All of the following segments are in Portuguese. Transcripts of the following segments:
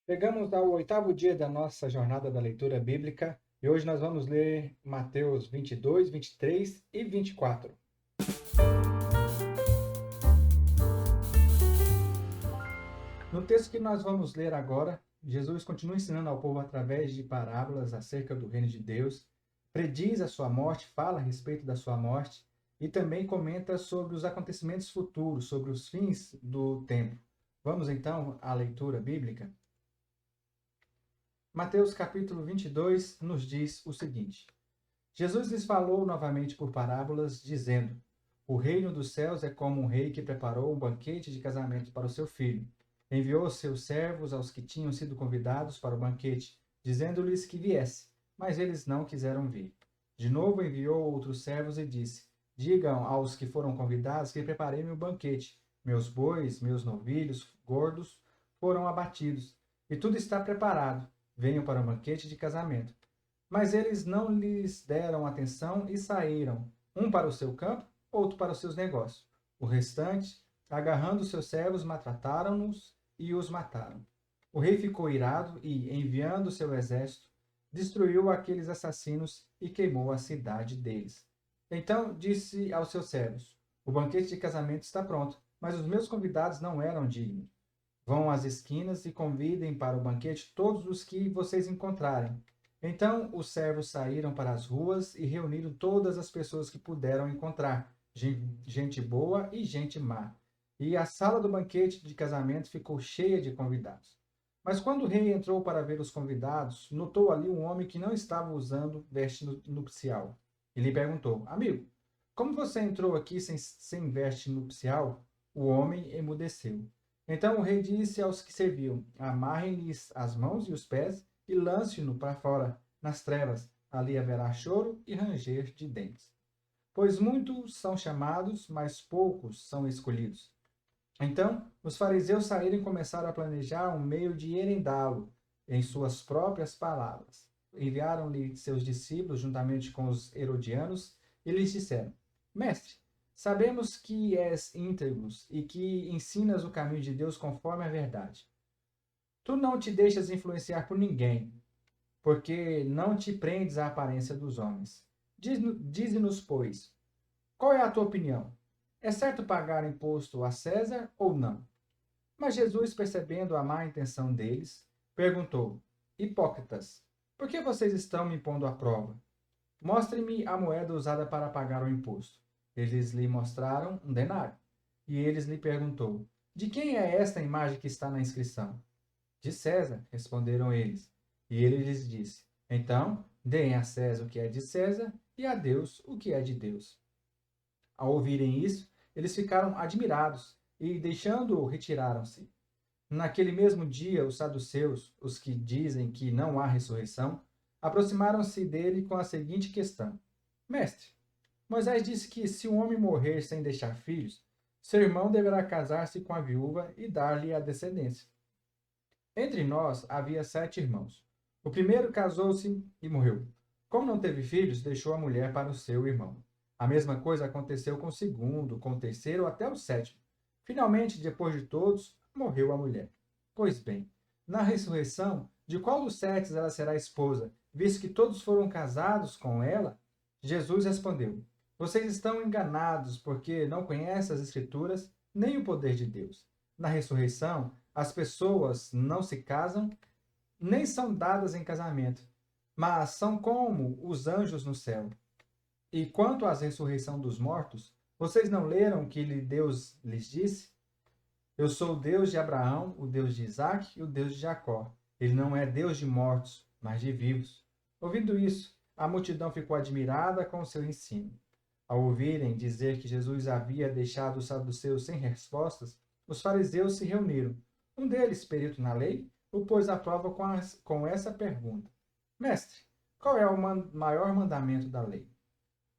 Chegamos ao oitavo dia da nossa jornada da leitura bíblica e hoje nós vamos ler Mateus 22, 23 e 24. No texto que nós vamos ler agora, Jesus continua ensinando ao povo através de parábolas acerca do reino de Deus, prediz a sua morte, fala a respeito da sua morte e também comenta sobre os acontecimentos futuros, sobre os fins do tempo. Vamos então à leitura bíblica? Mateus capítulo 22 nos diz o seguinte: Jesus lhes falou novamente por parábolas, dizendo: O reino dos céus é como um rei que preparou um banquete de casamento para o seu filho. Enviou seus servos aos que tinham sido convidados para o banquete, dizendo-lhes que viesse, mas eles não quiseram vir. De novo enviou outros servos e disse: Digam aos que foram convidados que preparei meu banquete. Meus bois, meus novilhos gordos foram abatidos, e tudo está preparado. Venham para o banquete de casamento. Mas eles não lhes deram atenção e saíram, um para o seu campo, outro para os seus negócios. O restante, agarrando seus servos, maltrataram-nos e os mataram. O rei ficou irado e, enviando seu exército, destruiu aqueles assassinos e queimou a cidade deles. Então disse aos seus servos: O banquete de casamento está pronto, mas os meus convidados não eram dignos. Vão às esquinas e convidem para o banquete todos os que vocês encontrarem. Então os servos saíram para as ruas e reuniram todas as pessoas que puderam encontrar, gente boa e gente má. E a sala do banquete de casamento ficou cheia de convidados. Mas quando o rei entrou para ver os convidados, notou ali um homem que não estava usando veste nupcial. E lhe perguntou: Amigo, como você entrou aqui sem veste nupcial? O homem emudeceu. Então o rei disse aos que serviam: Amarrem-lhes as mãos e os pés e lance-no para fora, nas trevas. Ali haverá choro e ranger de dentes. Pois muitos são chamados, mas poucos são escolhidos. Então os fariseus saíram e começaram a planejar um meio de herendá-lo, em suas próprias palavras. Enviaram-lhe seus discípulos juntamente com os herodianos e lhes disseram: Mestre, sabemos que és íntegro e que ensinas o caminho de Deus conforme a verdade. Tu não te deixas influenciar por ninguém, porque não te prendes à aparência dos homens. Dize-nos, pois, qual é a tua opinião? É certo pagar imposto a César ou não? Mas Jesus, percebendo a má intenção deles, perguntou: Hipócritas, por que vocês estão me pondo à prova? Mostre-me a moeda usada para pagar o imposto. Eles lhe mostraram um denário. E eles lhe perguntou: De quem é esta imagem que está na inscrição? De César, responderam eles. E ele lhes disse: Então, deem a César o que é de César e a Deus o que é de Deus. Ao ouvirem isso, eles ficaram admirados e, deixando-o, retiraram-se. Naquele mesmo dia, os saduceus, os que dizem que não há ressurreição, aproximaram-se dele com a seguinte questão: Mestre, Moisés disse que se um homem morrer sem deixar filhos, seu irmão deverá casar-se com a viúva e dar-lhe a descendência. Entre nós havia 7 irmãos. O primeiro casou-se e morreu. Como não teve filhos, deixou a mulher para o seu irmão. A mesma coisa aconteceu com o segundo, com o terceiro até o sétimo. Finalmente, depois de todos, morreu a mulher. Pois bem, na ressurreição, de qual dos 7 ela será esposa, visto que todos foram casados com ela? Jesus respondeu: Vocês estão enganados, porque não conhecem as Escrituras nem o poder de Deus. Na ressurreição, as pessoas não se casam, nem são dadas em casamento, mas são como os anjos no céu. E quanto à ressurreição dos mortos, vocês não leram que Deus lhes disse? Eu sou o Deus de Abraão, o Deus de Isaque e o Deus de Jacó. Ele não é Deus de mortos, mas de vivos. Ouvindo isso, a multidão ficou admirada com o seu ensino. Ao ouvirem dizer que Jesus havia deixado os saduceus sem respostas, os fariseus se reuniram. Um deles, perito na lei, o pôs à prova com essa pergunta: Mestre, qual é o maior mandamento da lei?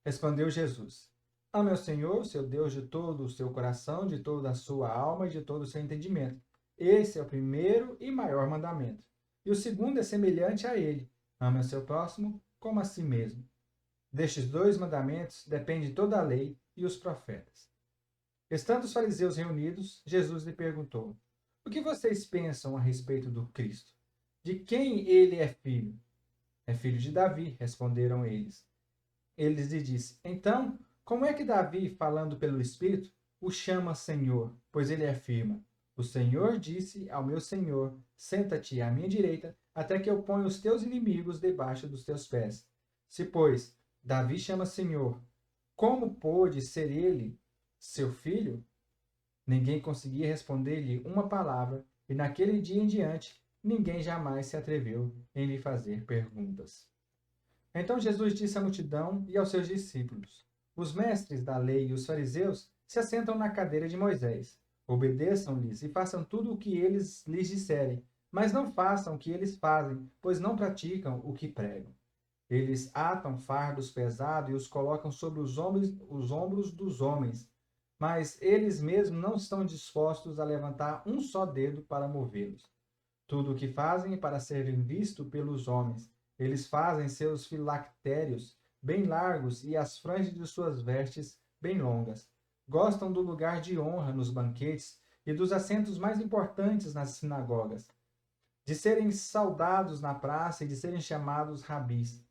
Respondeu Jesus: Ame ao Senhor, seu Deus, de todo o seu coração, de toda a sua alma e de todo o seu entendimento. Esse é o primeiro e maior mandamento. E o segundo é semelhante a ele: ame ao seu próximo como a si mesmo. Destes 2 mandamentos depende toda a lei e os profetas. Estando os fariseus reunidos, Jesus lhe perguntou: O que vocês pensam a respeito do Cristo? De quem ele é filho? É filho de Davi, responderam eles. Eles lhe disse: Então, como é que Davi, falando pelo Espírito, o chama Senhor, pois ele afirma: O Senhor disse ao meu Senhor: Senta-te à minha direita, até que eu ponha os teus inimigos debaixo dos teus pés. Se, pois, Davi chama Senhor, como pôde ser ele seu filho? Ninguém conseguia responder-lhe uma palavra, e naquele dia em diante, ninguém jamais se atreveu em lhe fazer perguntas. Então Jesus disse à multidão e aos seus discípulos: Os mestres da lei e os fariseus se assentam na cadeira de Moisés. Obedeçam-lhes e façam tudo o que eles lhes disserem, mas não façam o que eles fazem, pois não praticam o que pregam. Eles atam fardos pesados e os colocam sobre os ombros dos homens, mas eles mesmos não estão dispostos a levantar um só dedo para movê-los. Tudo o que fazem é para serem vistos pelos homens. Eles fazem seus filactérios bem largos e as franjas de suas vestes bem longas. Gostam do lugar de honra nos banquetes e dos assentos mais importantes nas sinagogas, de serem saudados na praça e de serem chamados rabis.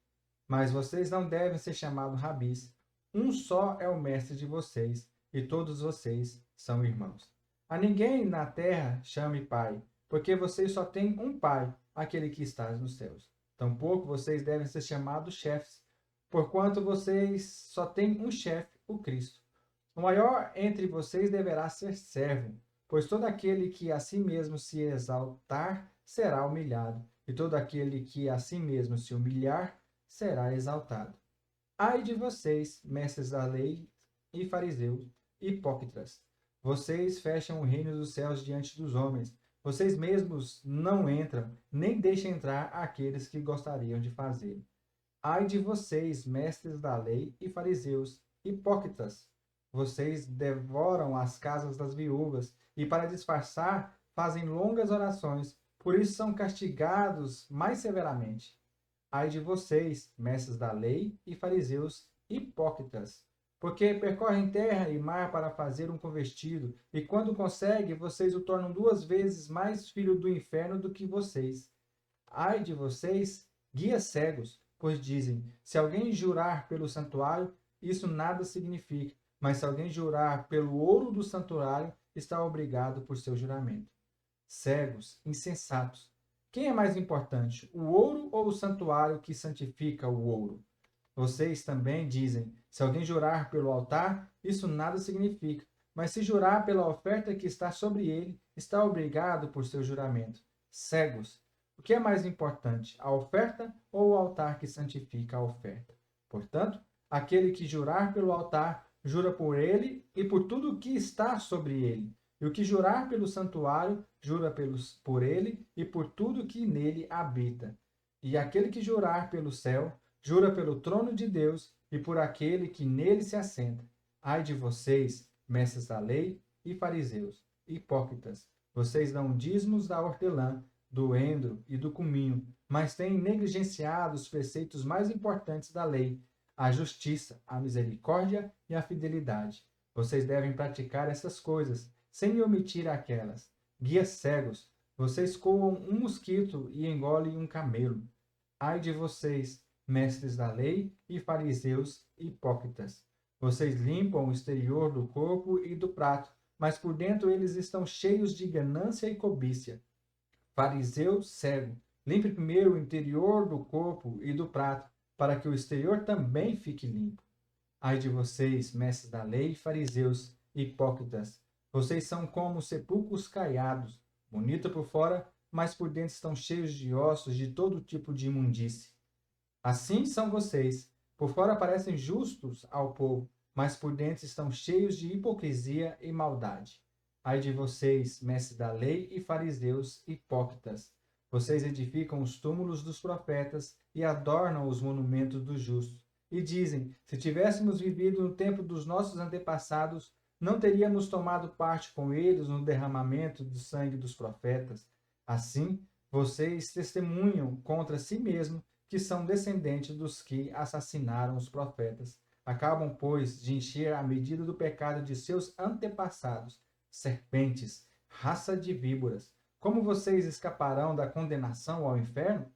Mas vocês não devem ser chamados rabis. Um só é o mestre de vocês, e todos vocês são irmãos. A ninguém na terra chame pai, porque vocês só têm um pai, aquele que está nos céus. Tampouco vocês devem ser chamados chefes, porquanto vocês só têm um chefe, o Cristo. O maior entre vocês deverá ser servo, pois todo aquele que a si mesmo se exaltar será humilhado, e todo aquele que a si mesmo se humilhar será exaltado. Ai de vocês, mestres da lei e fariseus, hipócritas! Vocês fecham o reino dos céus diante dos homens. Vocês mesmos não entram, nem deixam entrar aqueles que gostariam de fazer. Ai de vocês, mestres da lei e fariseus, hipócritas! Vocês devoram as casas das viúvas e, para disfarçar, fazem longas orações, por isso são castigados mais severamente. Ai de vocês, mestres da lei e fariseus, hipócritas! Porque percorrem terra e mar para fazer um convertido, e quando conseguem, vocês o tornam 2 vezes mais filho do inferno do que vocês. Ai de vocês, guias cegos, pois dizem: se alguém jurar pelo santuário, isso nada significa, mas se alguém jurar pelo ouro do santuário, está obrigado por seu juramento. Cegos, insensatos! Quem é mais importante, o ouro ou o santuário que santifica o ouro? Vocês também dizem: se alguém jurar pelo altar, isso nada significa, mas se jurar pela oferta que está sobre ele, está obrigado por seu juramento. Cegos! O que é mais importante, a oferta ou o altar que santifica a oferta? Portanto, aquele que jurar pelo altar, jura por ele e por tudo o que está sobre ele. E o que jurar pelo santuário, jura por ele e por tudo que nele habita. E aquele que jurar pelo céu, jura pelo trono de Deus e por aquele que nele se assenta. Ai de vocês, mestres da lei e fariseus, hipócritas! Vocês dão dízimos da hortelã, do endro e do cominho, mas têm negligenciado os preceitos mais importantes da lei: a justiça, a misericórdia e a fidelidade. Vocês devem praticar essas coisas, sem omitir aquelas. Guias cegos! Vocês coam um mosquito e engolem um camelo. Ai de vocês, mestres da lei e fariseus hipócritas! Vocês limpam o exterior do corpo e do prato, mas por dentro eles estão cheios de ganância e cobiça. Fariseu cego, limpe primeiro o interior do corpo e do prato, para que o exterior também fique limpo. Ai de vocês, mestres da lei e fariseus, hipócritas! Vocês são como sepulcros caiados, bonito por fora, mas por dentro estão cheios de ossos de todo tipo de imundície. Assim são vocês. Por fora parecem justos ao povo, mas por dentro estão cheios de hipocrisia e maldade. Ai de vocês, mestres da lei e fariseus hipócritas! Vocês edificam os túmulos dos profetas e adornam os monumentos dos justos. E dizem: se tivéssemos vivido no tempo dos nossos antepassados, não teríamos tomado parte com eles no derramamento do sangue dos profetas. Assim, vocês testemunham contra si mesmos que são descendentes dos que assassinaram os profetas. Acabam, pois, de encher a medida do pecado de seus antepassados. Serpentes, Raça de víboras, como vocês escaparão da condenação ao inferno?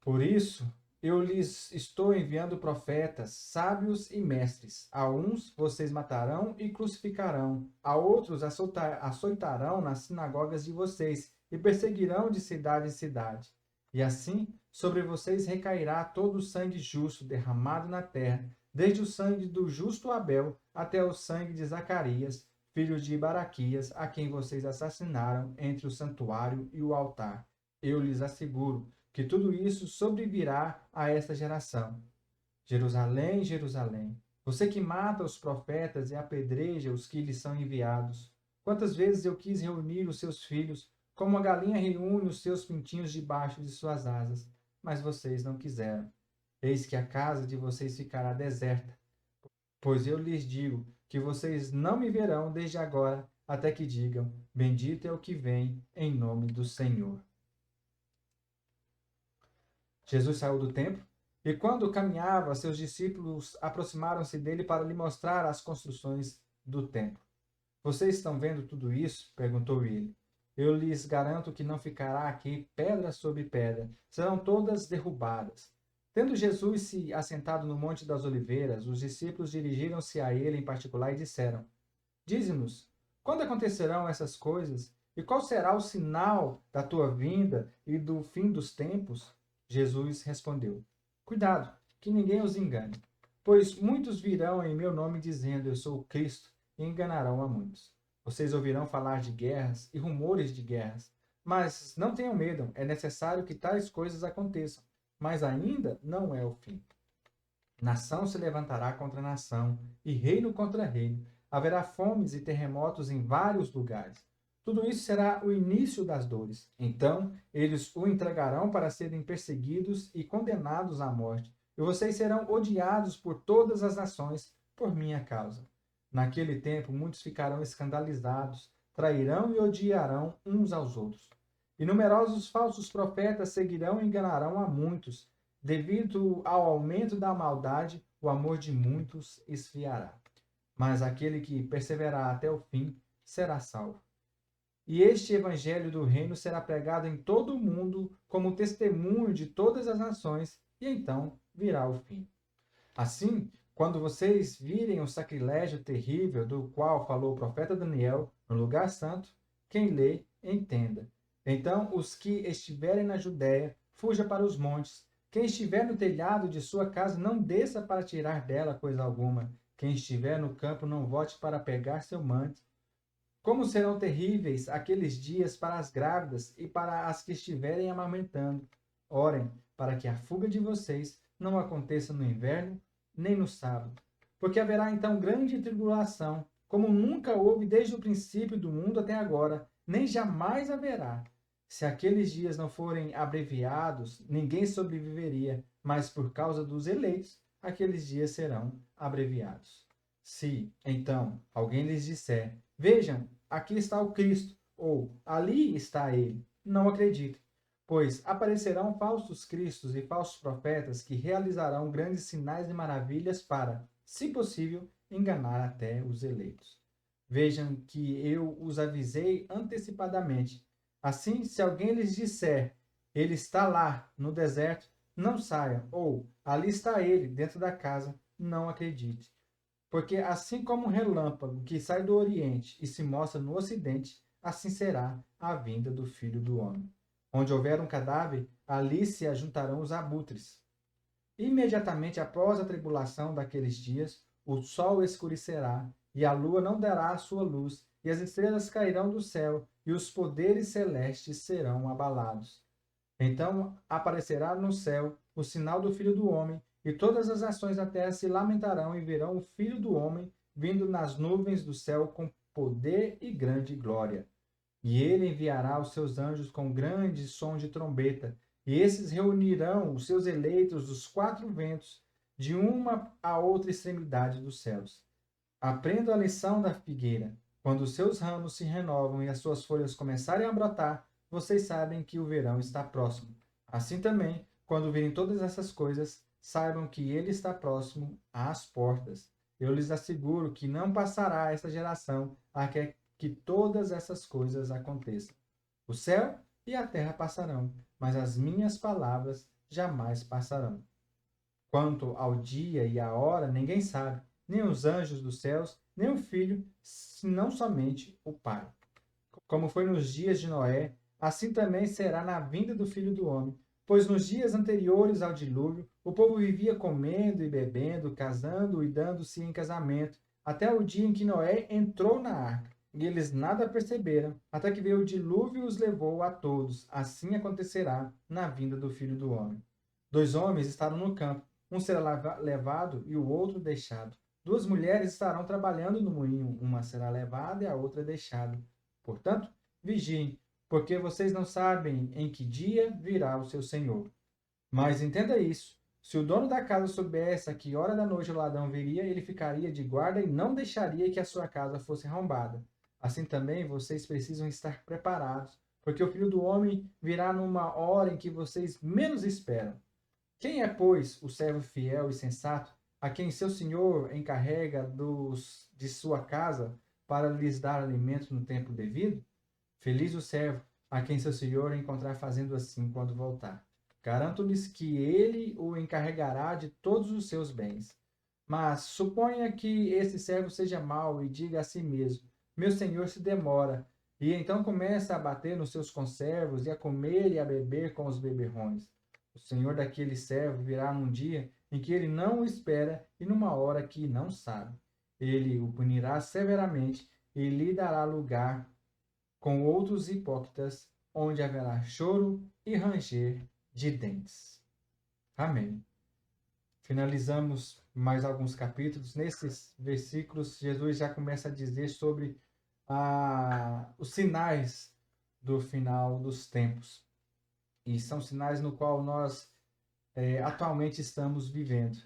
Por isso, eu lhes estou enviando profetas, sábios e mestres. A uns vocês matarão e crucificarão, a outros açoitarão nas sinagogas de vocês e perseguirão de cidade em cidade. E assim, sobre vocês recairá todo o sangue justo derramado na terra, desde o sangue do justo Abel até o sangue de Zacarias, filho de Baraquias, a quem vocês assassinaram entre o santuário e o altar. Eu lhes asseguro que tudo isso sobrevirá a esta geração. Jerusalém, Jerusalém, você que mata os profetas e apedreja os que lhes são enviados. Quantas vezes eu quis reunir os seus filhos, como a galinha reúne os seus pintinhos debaixo de suas asas, mas vocês não quiseram. Eis que a casa de vocês ficará deserta, pois eu lhes digo que vocês não me verão desde agora até que digam: Bendito é o que vem em nome do Senhor. Jesus saiu do templo e, quando caminhava, seus discípulos aproximaram-se dele para lhe mostrar as construções do templo. Vocês estão vendo tudo isso? Perguntou ele. Eu lhes garanto que não ficará aqui pedra sobre pedra, serão todas derrubadas. Tendo Jesus se assentado no Monte das Oliveiras, os discípulos dirigiram-se a ele em particular e disseram: Dize-nos, quando acontecerão essas coisas? E qual será o sinal da tua vinda e do fim dos tempos? Jesus respondeu: Cuidado, que ninguém os engane, pois muitos virão em meu nome dizendo: Eu sou o Cristo, e enganarão a muitos. Vocês ouvirão falar de guerras e rumores de guerras, mas não tenham medo, é necessário que tais coisas aconteçam, mas ainda não é o fim. Nação se levantará contra nação, e reino contra reino. Haverá fomes e terremotos em vários lugares. Tudo isso será o início das dores. Então, eles o entregarão para serem perseguidos e condenados à morte. E vocês serão odiados por todas as nações por minha causa. Naquele tempo, muitos ficarão escandalizados, trairão e odiarão uns aos outros. E numerosos falsos profetas seguirão e enganarão a muitos. Devido ao aumento da maldade, o amor de muitos esfriará. Mas aquele que perseverar até o fim será salvo. E este evangelho do reino será pregado em todo o mundo como testemunho de todas as nações, e então virá o fim. Assim, quando vocês virem o sacrilégio terrível do qual falou o profeta Daniel no lugar santo, quem lê, entenda. Então, os que estiverem na Judéia, fuja para os montes. Quem estiver no telhado de sua casa, não desça para tirar dela coisa alguma. Quem estiver no campo, não volte para pegar seu manto. Como serão terríveis aqueles dias para as grávidas e para as que estiverem amamentando. Orem para que a fuga de vocês não aconteça no inverno, nem no sábado. Porque haverá então grande tribulação, como nunca houve desde o princípio do mundo até agora, nem jamais haverá. Se aqueles dias não forem abreviados, ninguém sobreviveria, mas por causa dos eleitos, aqueles dias serão abreviados. Se, então, alguém lhes disser: Vejam, aqui está o Cristo, ou ali está ele, não acreditem, pois aparecerão falsos cristos e falsos profetas que realizarão grandes sinais e maravilhas para, se possível, enganar até os eleitos. Vejam que eu os avisei antecipadamente. Assim, se alguém lhes disser: Ele está lá, no deserto, não saiam, ou ali está ele, dentro da casa, não acredite. Porque assim como um relâmpago que sai do Oriente e se mostra no Ocidente, assim será a vinda do Filho do Homem. Onde houver um cadáver, ali se ajuntarão os abutres. Imediatamente após a tribulação daqueles dias, o sol escurecerá, e a lua não dará a sua luz, e as estrelas cairão do céu, e os poderes celestes serão abalados. Então aparecerá no céu o sinal do Filho do Homem, e todas as nações da terra se lamentarão e verão o Filho do Homem vindo nas nuvens do céu com poder e grande glória. E ele enviará os seus anjos com grande som de trombeta, e esses reunirão os seus eleitos dos quatro ventos, de uma a outra extremidade dos céus. Aprenda a lição da figueira. Quando os seus ramos se renovam e as suas folhas começarem a brotar, vocês sabem que o verão está próximo. Assim também, quando virem todas essas coisas, saibam que ele está próximo às portas. Eu lhes asseguro que não passará esta geração que todas essas coisas aconteçam. O céu e a terra passarão, mas as minhas palavras jamais passarão. Quanto ao dia e à hora, ninguém sabe, nem os anjos dos céus, nem o Filho, senão somente o Pai. Como foi nos dias de Noé, assim também será na vinda do Filho do Homem. Pois nos dias anteriores ao dilúvio, o povo vivia comendo e bebendo, casando e dando-se em casamento, até o dia em que Noé entrou na arca. E eles nada perceberam, até que veio o dilúvio e os levou a todos. Assim acontecerá na vinda do Filho do Homem. 2 homens estarão no campo, um será levado e o outro deixado. 2 mulheres estarão trabalhando no moinho, uma será levada e a outra deixada. Portanto, vigiem, porque vocês não sabem em que dia virá o seu Senhor. Mas entenda isso: se o dono da casa soubesse a que hora da noite o ladrão viria, ele ficaria de guarda e não deixaria que a sua casa fosse arrombada. Assim também vocês precisam estar preparados, porque o Filho do Homem virá numa hora em que vocês menos esperam. Quem é, pois, o servo fiel e sensato, a quem seu senhor encarrega de sua casa para lhes dar alimento no tempo devido? Feliz o servo a quem seu senhor encontrar fazendo assim quando voltar. Garanto-lhes que ele o encarregará de todos os seus bens. Mas suponha que esse servo seja mau e diga a si mesmo: meu senhor se demora, e então começa a bater nos seus conservos e a comer e a beber com os beberrões. O senhor daquele servo virá num dia em que ele não o espera e numa hora que não sabe. Ele o punirá severamente e lhe dará lugar com outros hipócritas, onde haverá choro e ranger de dentes. Amém. Finalizamos mais alguns capítulos. Nesses versículos, Jesus já começa a dizer sobre os sinais do final dos tempos. E são sinais no qual nós atualmente estamos vivendo.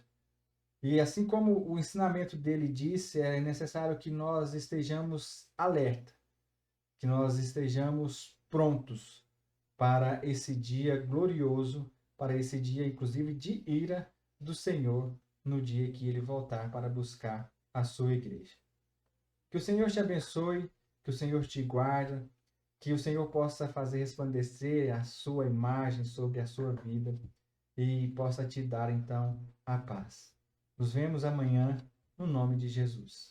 E assim como o ensinamento dele disse, é necessário que nós estejamos alerta, que nós estejamos prontos para esse dia glorioso, para esse dia, inclusive, de ira do Senhor, no dia que ele voltar para buscar a sua igreja. Que o Senhor te abençoe, que o Senhor te guarde, que o Senhor possa fazer resplandecer a sua imagem sobre a sua vida e possa te dar, então, a paz. Nos vemos amanhã, no nome de Jesus.